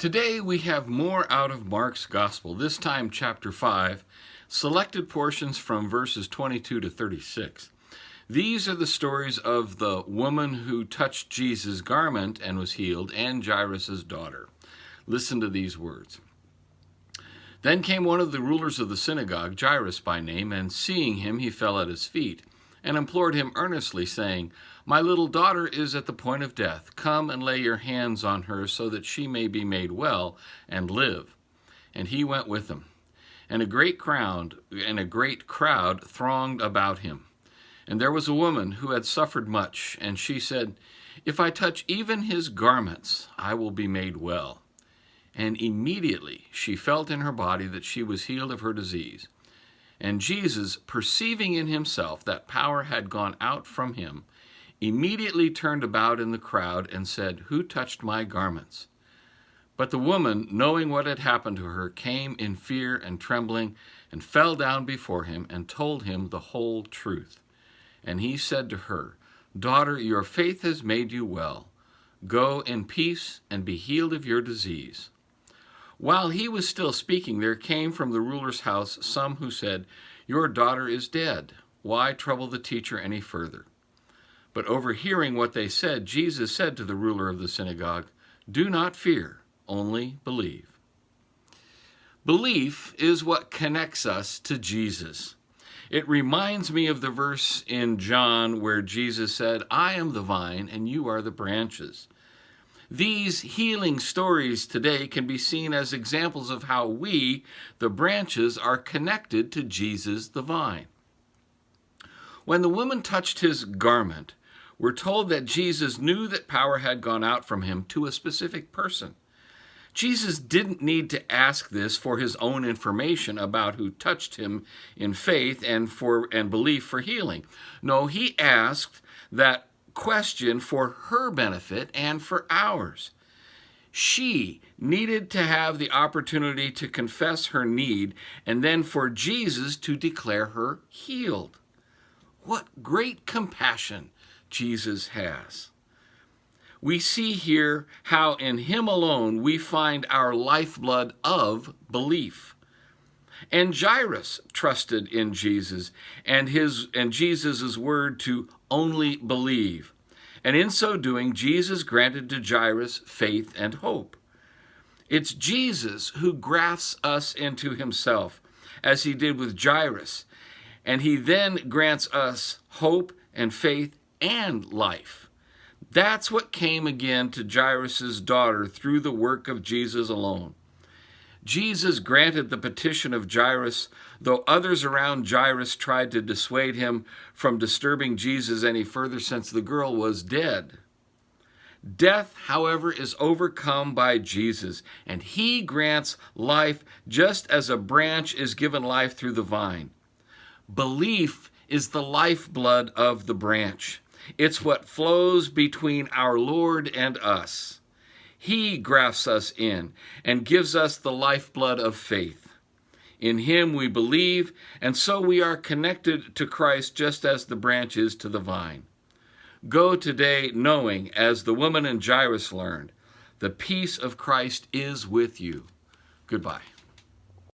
Today we have more out of Mark's Gospel, this time chapter 5, selected portions from verses 22 to 36. These are the stories of the woman who touched Jesus' garment and was healed, and Jairus' daughter. Listen to these words. Then came one of the rulers of the synagogue, Jairus by name, and seeing him he fell at his feet, and implored him earnestly, saying, "My little daughter is at the point of death. Come and lay your hands on her, so that she may be made well and live." And he went with him. And a great crowd thronged about him. And there was a woman who had suffered much, and she said, "If I touch even his garments, I will be made well." And immediately she felt in her body that she was healed of her disease. And Jesus, perceiving in himself that power had gone out from him, immediately turned about in the crowd and said, "Who touched my garments?" But the woman, knowing what had happened to her, came in fear and trembling and fell down before him and told him the whole truth. And he said to her, "Daughter, your faith has made you well. Go in peace and be healed of your disease." While he was still speaking, there came from the ruler's house some who said, "Your daughter is dead. Why trouble the teacher any further?" But overhearing what they said, Jesus said to the ruler of the synagogue, "Do not fear, only believe." Belief is what connects us to Jesus. It reminds me of the verse in John where Jesus said, "I am the vine and you are the branches." These healing stories today can be seen as examples of how we, the branches, are connected to Jesus, the vine. When the woman touched his garment, we're told that Jesus knew that power had gone out from him to a specific person. Jesus didn't need to ask this for his own information about who touched him in faith and belief for healing. No, he asked that question for her benefit and for ours. She needed to have the opportunity to confess her need and then for Jesus to declare her healed. What great compassion Jesus has. We see here how in him alone we find our lifeblood of belief. And Jairus trusted in Jesus and Jesus' word to only believe. And in so doing, Jesus granted to Jairus faith and hope. It's Jesus who grafts us into himself, as he did with Jairus. And he then grants us hope and faith and life. That's what came again to Jairus' daughter through the work of Jesus alone. Jesus granted the petition of Jairus, though others around Jairus tried to dissuade him from disturbing Jesus any further since the girl was dead. Death, however, is overcome by Jesus, and he grants life just as a branch is given life through the vine. Belief is the lifeblood of the branch. It's what flows between our Lord and us. He grafts us in and gives us the lifeblood of faith. In him we believe, and so we are connected to Christ just as the branch is to the vine. Go today knowing, as the woman and Jairus learned, the peace of Christ is with you. Goodbye.